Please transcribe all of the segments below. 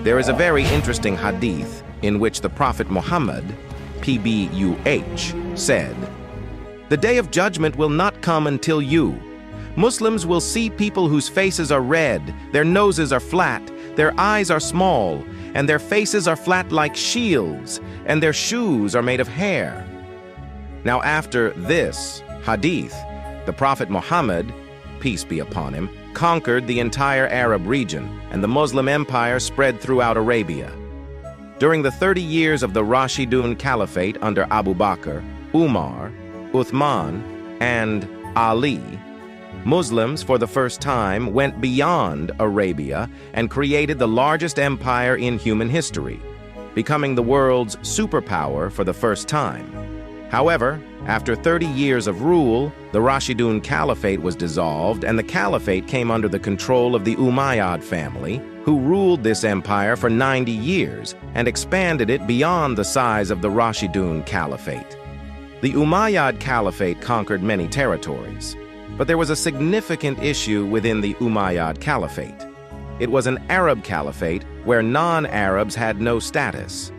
There is a very interesting hadith in which the Prophet Muhammad, PBUH, said, "The day of judgment will not come until you. Muslims will see people whose faces are red, their noses are flat, their eyes are small, and their faces are flat like shields, and their shoes are made of hair." Now after this hadith, the Prophet Muhammad, peace be upon him, conquered the entire Arab region, and the Muslim Empire spread throughout Arabia. During the 30 years of the Rashidun Caliphate under Abu Bakr, Umar, Uthman, and Ali, Muslims, for the first time, went beyond Arabia and created the largest empire in human history, becoming the world's superpower for the first time. However, after 30 years of rule, the Rashidun Caliphate was dissolved and the caliphate came under the control of the Umayyad family, who ruled this empire for 90 years and expanded it beyond the size of the Rashidun Caliphate. The Umayyad Caliphate conquered many territories, but there was a significant issue within the Umayyad Caliphate. It was an Arab caliphate where non-Arabs had no status.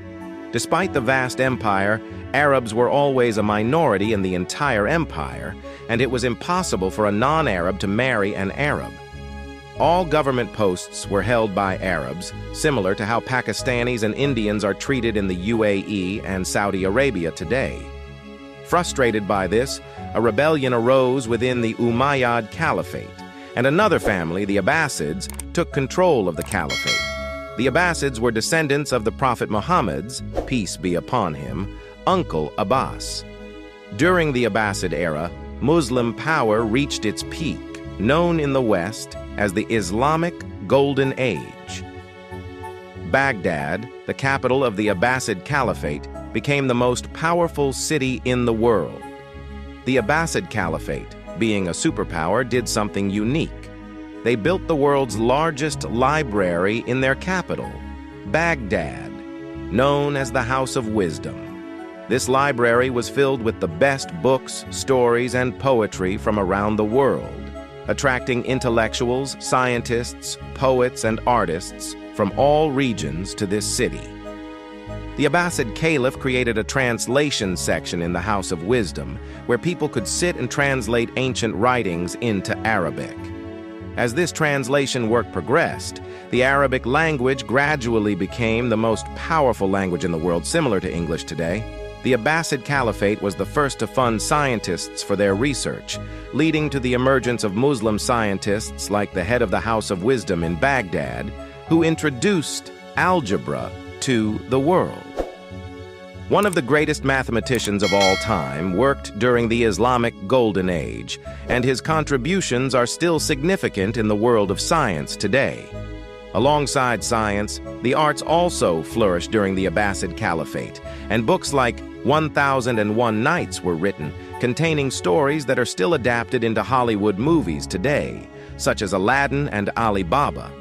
Despite the vast empire, Arabs were always a minority in the entire empire, and it was impossible for a non-Arab to marry an Arab. All government posts were held by Arabs, similar to how Pakistanis and Indians are treated in the UAE and Saudi Arabia today. Frustrated by this, a rebellion arose within the Umayyad Caliphate, and another family, the Abbasids, took control of the caliphate. The Abbasids were descendants of the Prophet Muhammad's, peace be upon him, uncle Abbas. During the Abbasid era, Muslim power reached its peak, known in the West as the Islamic Golden Age. Baghdad, the capital of the Abbasid Caliphate, became the most powerful city in the world. The Abbasid Caliphate, being a superpower, did something unique. They built the world's largest library in their capital, Baghdad, known as the House of Wisdom. This library was filled with the best books, stories, and poetry from around the world, attracting intellectuals, scientists, poets, and artists from all regions to this city. The Abbasid Caliph created a translation section in the House of Wisdom, where people could sit and translate ancient writings into Arabic. As this translation work progressed, the Arabic language gradually became the most powerful language in the world, similar to English today. The Abbasid Caliphate was the first to fund scientists for their research, leading to the emergence of Muslim scientists like the head of the House of Wisdom in Baghdad, who introduced algebra to the world. One of the greatest mathematicians of all time worked during the Islamic Golden Age, and his contributions are still significant in the world of science today. Alongside science, the arts also flourished during the Abbasid Caliphate, and books like 1001 Nights were written, containing stories that are still adapted into Hollywood movies today, such as Aladdin and Ali Baba.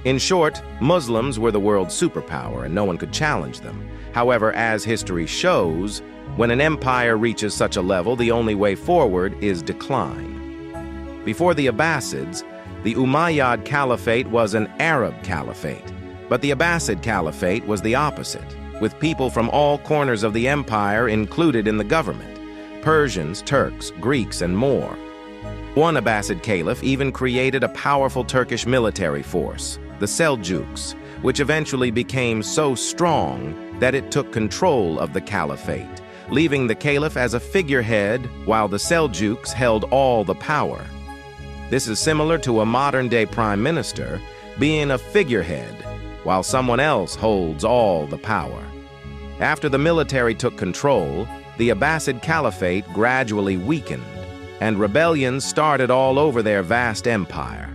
In short, Muslims were the world's superpower and no one could challenge them. However, as history shows, when an empire reaches such a level, the only way forward is decline. Before the Abbasids, the Umayyad Caliphate was an Arab caliphate, but the Abbasid Caliphate was the opposite, with people from all corners of the empire included in the government: Persians, Turks, Greeks, and more. One Abbasid caliph even created a powerful Turkish military force, the Seljuks, which eventually became so strong that it took control of the caliphate, leaving the caliph as a figurehead while the Seljuks held all the power. This is similar to a modern-day prime minister being a figurehead while someone else holds all the power. After the military took control, the Abbasid Caliphate gradually weakened, and rebellions started all over their vast empire.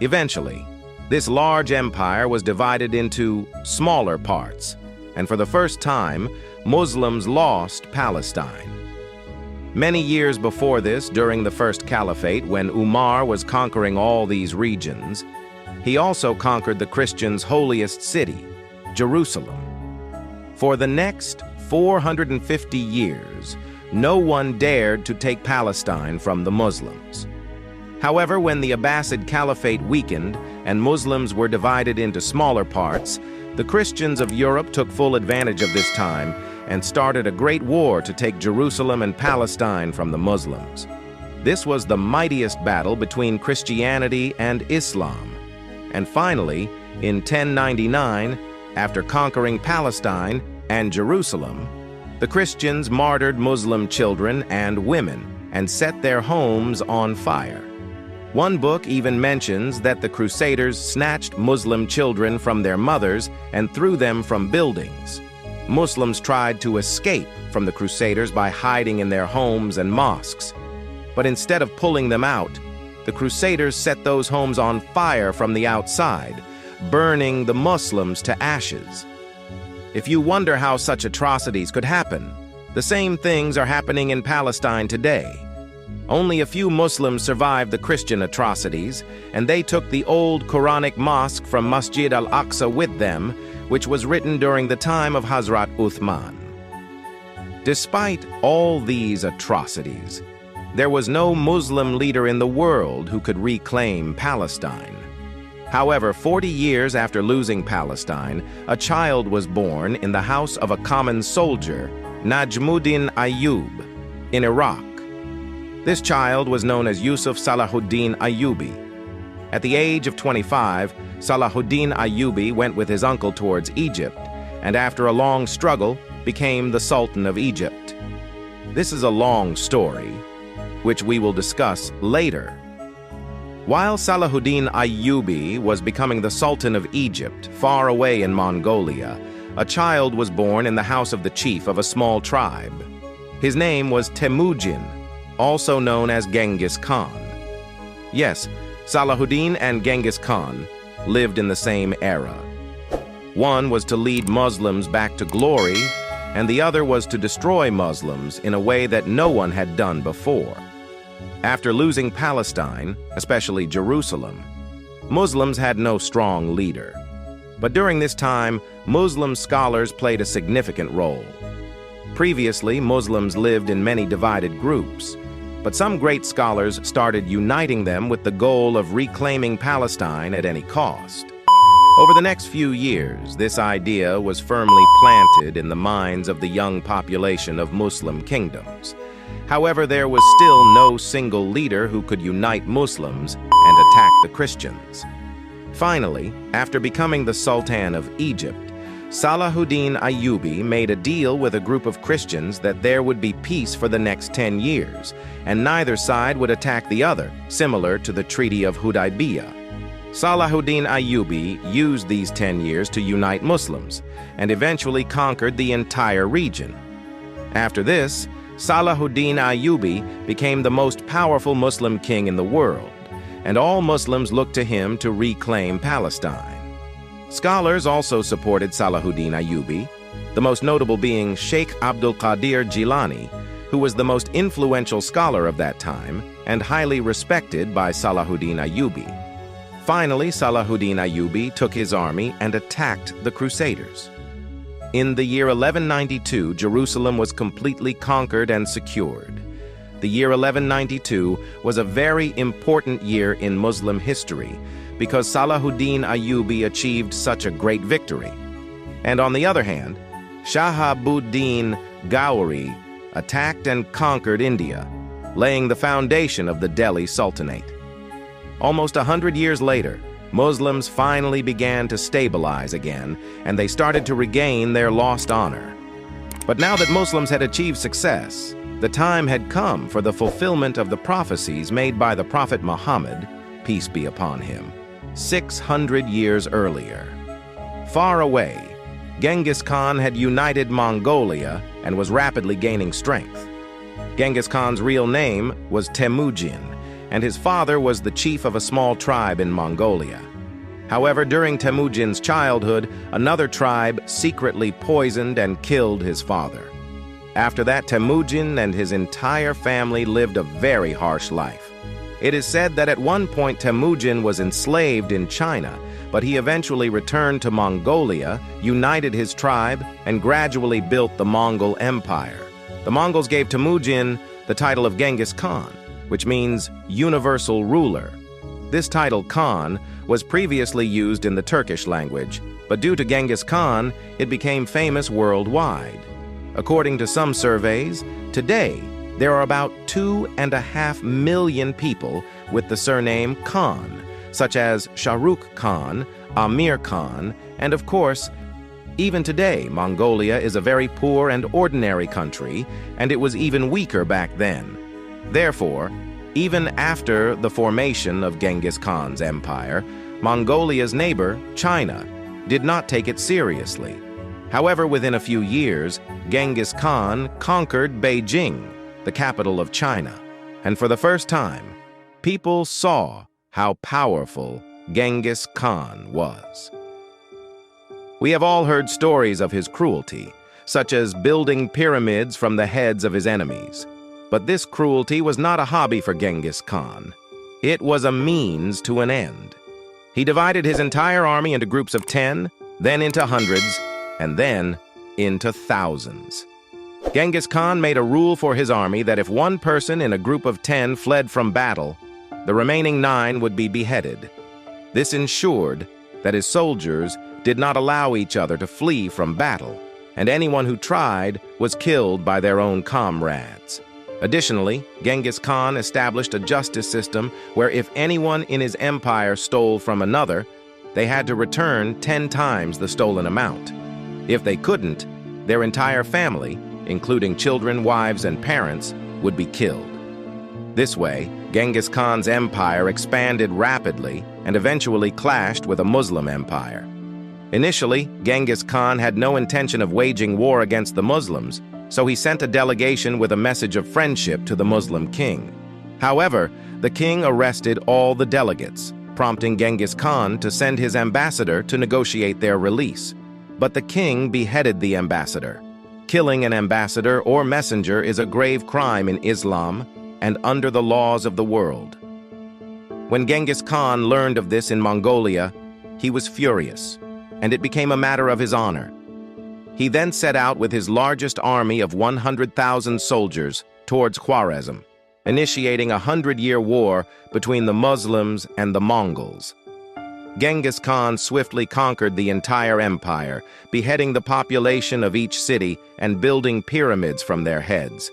Eventually, this large empire was divided into smaller parts, and for the first time, Muslims lost Palestine. Many years before this, during the First Caliphate, when Umar was conquering all these regions, he also conquered the Christians' holiest city, Jerusalem. For the next 450 years, no one dared to take Palestine from the Muslims. However, when the Abbasid Caliphate weakened and Muslims were divided into smaller parts, The Christians of Europe took full advantage of this time and started a great war to take Jerusalem and Palestine from the Muslims. This was the mightiest battle between Christianity and Islam. And finally, in 1099, after conquering Palestine and Jerusalem, the Christians martyred Muslim children and women and set their homes on fire. One book even mentions that the Crusaders snatched Muslim children from their mothers and threw them from buildings. Muslims tried to escape from the Crusaders by hiding in their homes and mosques. But instead of pulling them out, the Crusaders set those homes on fire from the outside, burning the Muslims to ashes. If you wonder how such atrocities could happen, the same things are happening in Palestine today. Only a few Muslims survived the Christian atrocities, and they took the old Quranic mosque from Masjid al-Aqsa with them, which was written during the time of Hazrat Uthman. Despite all these atrocities, there was no Muslim leader in the world who could reclaim Palestine. However, 40 years after losing Palestine, a child was born in the house of a common soldier, Najmuddin Ayyub, in Iraq. This child was known as Yusuf Salahuddin Ayyubi. At the age of 25, Salahuddin Ayyubi went with his uncle towards Egypt, and after a long struggle, became the Sultan of Egypt. This is a long story, which we will discuss later. While Salahuddin Ayyubi was becoming the Sultan of Egypt, far away in Mongolia, a child was born in the house of the chief of a small tribe. His name was Timujin, also known as Genghis Khan. Yes, Salahuddin and Genghis Khan lived in the same era. One was to lead Muslims back to glory, and the other was to destroy Muslims in a way that no one had done before. After losing Palestine, especially Jerusalem, Muslims had no strong leader. But during this time, Muslim scholars played a significant role. Previously, Muslims lived in many divided groups, but some great scholars started uniting them with the goal of reclaiming Palestine at any cost. Over the next few years, this idea was firmly planted in the minds of the young population of Muslim kingdoms. However, there was still no single leader who could unite Muslims and attack the Christians. Finally, after becoming the Sultan of Egypt, Salahuddin Ayyubi made a deal with a group of Christians that there would be peace for the next 10 years, and neither side would attack the other, similar to the Treaty of Hudaybiyah. Salahuddin Ayyubi used these 10 years to unite Muslims, and eventually conquered the entire region. After this, Salahuddin Ayyubi became the most powerful Muslim king in the world, and all Muslims looked to him to reclaim Palestine. Scholars also supported Salahuddin Ayyubi, the most notable being Sheikh Abdul Qadir Jilani, who was the most influential scholar of that time and highly respected by Salahuddin Ayyubi. Finally, Salahuddin Ayyubi took his army and attacked the Crusaders. In the year 1192, Jerusalem was completely conquered and secured. The year 1192 was a very important year in Muslim history because Salahuddin Ayyubi achieved such a great victory. And on the other hand, Shahabuddin Gauri attacked and conquered India, laying the foundation of the Delhi Sultanate. Almost 100 years later, Muslims finally began to stabilize again, and they started to regain their lost honor. But now that Muslims had achieved success, the time had come for the fulfillment of the prophecies made by the Prophet Muhammad, peace be upon him, 600 years earlier. Far away, Genghis Khan had united Mongolia and was rapidly gaining strength. Genghis Khan's real name was Timujin, and his father was the chief of a small tribe in Mongolia. However, during Temujin's childhood, another tribe secretly poisoned and killed his father. After that, Temujin and his entire family lived a very harsh life. It is said that at one point Temujin was enslaved in China, but he eventually returned to Mongolia, united his tribe, and gradually built the Mongol Empire. The Mongols gave Temujin the title of Genghis Khan, which means universal ruler. This title, Khan, was previously used in the Turkish language but due to Genghis Khan, it became famous worldwide. According to some surveys, today there are about 2.5 million people with the surname Khan, such as Shah Rukh Khan, Amir Khan, and of course, even today, Mongolia is a very poor and ordinary country, and it was even weaker back then. Therefore, even after the formation of Genghis Khan's empire, Mongolia's neighbor, China, did not take it seriously. However, within a few years, Genghis Khan conquered Beijing, the capital of China, and for the first time, people saw how powerful Genghis Khan was. We have all heard stories of his cruelty, such as building pyramids from the heads of his enemies. But this cruelty was not a hobby for Genghis Khan. It was a means to an end. He divided his entire army into groups of 10, then into hundreds, and then into thousands. Genghis Khan made a rule for his army that if one person in a group of 10 fled from battle, the remaining 9 would be beheaded. This ensured that his soldiers did not allow each other to flee from battle, and anyone who tried was killed by their own comrades. Additionally, Genghis Khan established a justice system where if anyone in his empire stole from another, they had to return 10 times the stolen amount. If they couldn't, their entire family, including children, wives, and parents, would be killed. This way, Genghis Khan's empire expanded rapidly and eventually clashed with a Muslim empire. Initially, Genghis Khan had no intention of waging war against the Muslims, so he sent a delegation with a message of friendship to the Muslim king. However, the king arrested all the delegates, prompting Genghis Khan to send his ambassador to negotiate their release. But the king beheaded the ambassador. Killing an ambassador or messenger is a grave crime in Islam and under the laws of the world. When Genghis Khan learned of this in Mongolia, he was furious, and it became a matter of his honor. He then set out with his largest army of 100,000 soldiers towards Khwarezm, initiating a 100-year war between the Muslims and the Mongols. Genghis Khan swiftly conquered the entire empire, beheading the population of each city and building pyramids from their heads,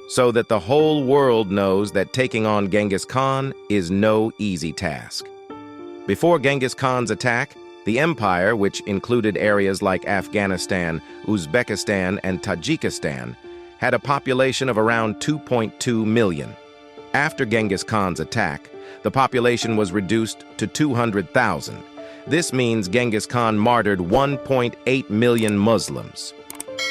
so that the whole world knows that taking on Genghis Khan is no easy task. Before Genghis Khan's attack, the empire, which included areas like Afghanistan, Uzbekistan, and Tajikistan, had a population of around 2.2 million. After Genghis Khan's attack, the population was reduced to 200,000. This means Genghis Khan martyred 1.8 million Muslims.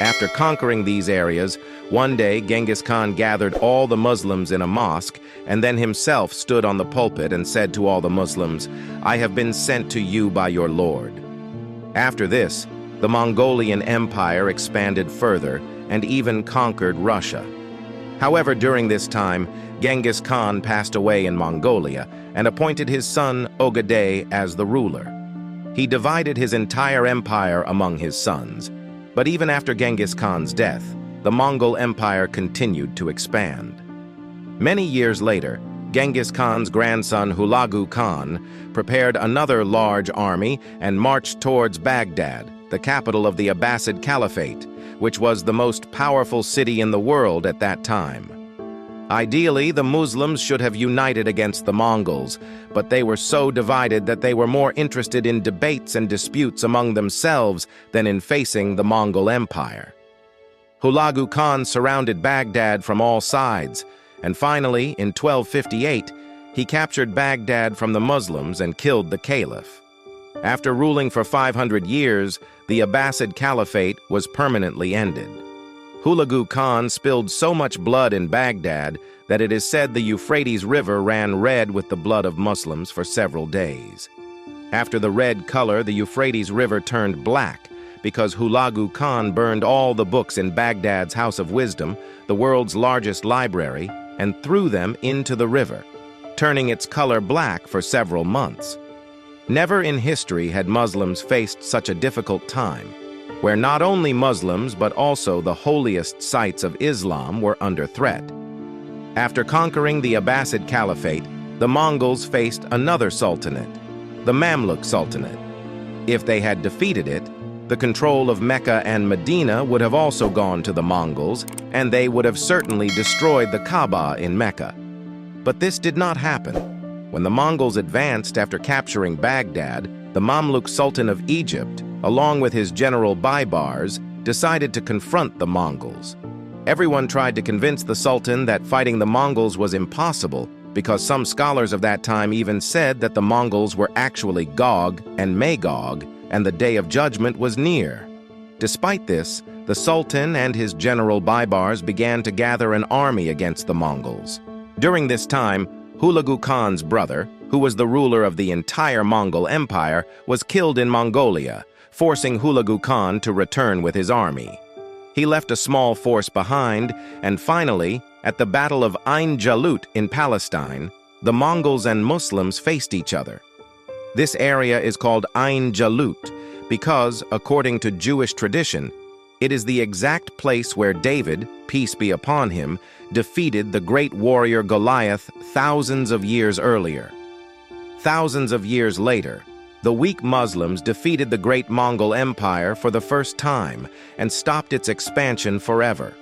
After conquering these areas, one day Genghis Khan gathered all the Muslims in a mosque and then himself stood on the pulpit and said to all the Muslims, "I have been sent to you by your Lord." After this, the Mongolian Empire expanded further and even conquered Russia. However, during this time, Genghis Khan passed away in Mongolia and appointed his son Ogadei as the ruler. He divided his entire empire among his sons, but even after Genghis Khan's death, the Mongol Empire continued to expand. Many years later, Genghis Khan's grandson Hulagu Khan prepared another large army and marched towards Baghdad, the capital of the Abbasid Caliphate, which was the most powerful city in the world at that time. Ideally, the Muslims should have united against the Mongols, but they were so divided that they were more interested in debates and disputes among themselves than in facing the Mongol Empire. Hulagu Khan surrounded Baghdad from all sides, and finally, in 1258, he captured Baghdad from the Muslims and killed the caliph. After ruling for 500 years, the Abbasid Caliphate was permanently ended. Hulagu Khan spilled so much blood in Baghdad that it is said the Euphrates River ran red with the blood of Muslims for several days. After the red color, the Euphrates River turned black because Hulagu Khan burned all the books in Baghdad's House of Wisdom, the world's largest library, and threw them into the river, turning its color black for several months. Never in history had Muslims faced such a difficult time, where not only Muslims but also the holiest sites of Islam were under threat. After conquering the Abbasid Caliphate, the Mongols faced another sultanate, the Mamluk Sultanate. If they had defeated it, the control of Mecca and Medina would have also gone to the Mongols, and they would have certainly destroyed the Kaaba in Mecca. But this did not happen. When the Mongols advanced after capturing Baghdad, the Mamluk Sultan of Egypt, along with his general Baibars, decided to confront the Mongols. Everyone tried to convince the Sultan that fighting the Mongols was impossible, because some scholars of that time even said that the Mongols were actually Gog and Magog, and the Day of Judgment was near. Despite this, the Sultan and his general Baibars began to gather an army against the Mongols. During this time, Hulagu Khan's brother, who was the ruler of the entire Mongol Empire, was killed in Mongolia, forcing Hulagu Khan to return with his army. He left a small force behind, and finally, at the Battle of Ain Jalut in Palestine, the Mongols and Muslims faced each other. This area is called Ain Jalut because, according to Jewish tradition, it is the exact place where David, peace be upon him, defeated the great warrior Goliath thousands of years earlier. Thousands of years later, the weak Muslims defeated the great Mongol Empire for the first time and stopped its expansion forever.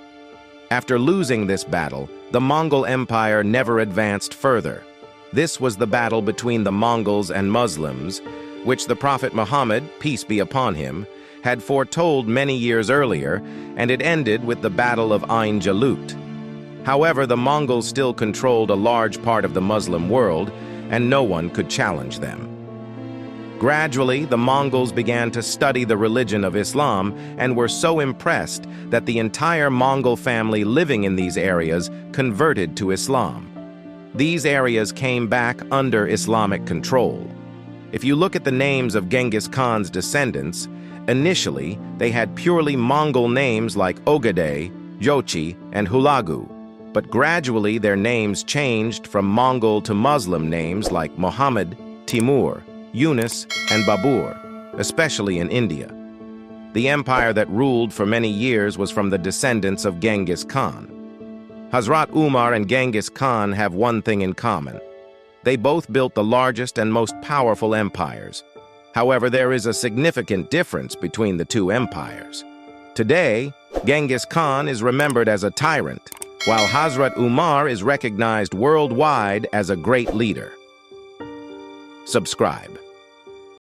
After losing this battle, the Mongol Empire never advanced further. This was the battle between the Mongols and Muslims, which the Prophet Muhammad, peace be upon him, had foretold many years earlier, and it ended with the Battle of Ain Jalut. However, the Mongols still controlled a large part of the Muslim world, and no one could challenge them. Gradually, the Mongols began to study the religion of Islam and were so impressed that the entire Mongol family living in these areas converted to Islam. These areas came back under Islamic control. If you look at the names of Genghis Khan's descendants, initially they had purely Mongol names like Ogadeh, Jochi, and Hulagu, but gradually their names changed from Mongol to Muslim names like Muhammad, Timur, Yunus, and Babur, especially in India. The empire that ruled for many years was from the descendants of Genghis Khan. Hazrat Umar and Genghis Khan have one thing in common. They both built the largest and most powerful empires. However, there is a significant difference between the two empires. Today, Genghis Khan is remembered as a tyrant, while Hazrat Umar is recognized worldwide as a great leader. Subscribe.